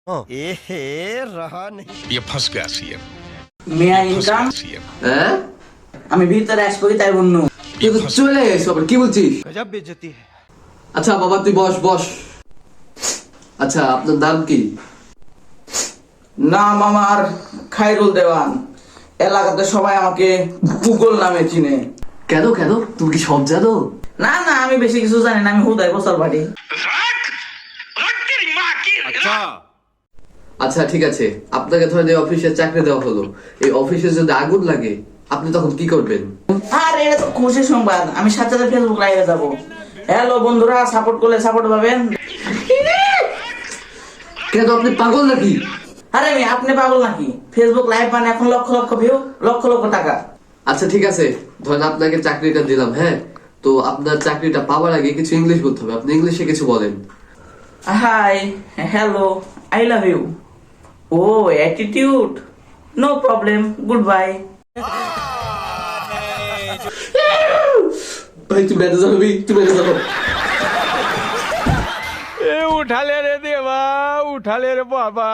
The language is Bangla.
ये फंस गया सीएम। মেয়া ইনকাম सीएम হ্যাঁ আমি ভিতরে আসবো কি তাই বন্যু তুই তো চলে এসো আবার কি বলছিস गजब बेइज्जती है। আচ্ছা বাবা তুই বস বস আচ্ছা আপনার নাম কি নাম আমার খায়রুল দেওয়ান এলাকাতে সবাই আমাকে গুগল নামে চিনে কেন কেন তুমি কি সব জানো না না আমি বেশি কিছু জানি না আমি হুদাই বসার বাড়ি আচ্ছা ঠিক আছে আপনাকে ধরেন এই অফিসে চাকরি দেওয়া হলো এই অফিসে যদি আগুন লাগে আপনি তখন কি করবেন আর এটা তো খুশি সংবাদ আমি সাথে সাথে ফেসবুক লাইভে যাব হ্যালো বন্ধুরা সাপোর্ট করলে সাপোর্ট পাবেন কেন আপনি পাগল নাকি আরে আমি আপনি পাগল নাকি ফেসবুক লাইভ মানে এখন লক্ষ লক্ষ ভিউ লক্ষ লক্ষ টাকা আচ্ছা ঠিক আছে ধরেন আপনাকে চাকরিটা দিলাম হ্যাঁ তো আপনার চাকরিটা পাওয়ার আগে কিছু ইংলিশ বলতে হবে আপনি ইংলিশে কিছু বলেন hi hello I love you ও attitude no problem good bye ভাই তুই ম্যানেজার হবি তুই ম্যানেজার হবি उठा ले रे देवा, उठा ले रे बाबा।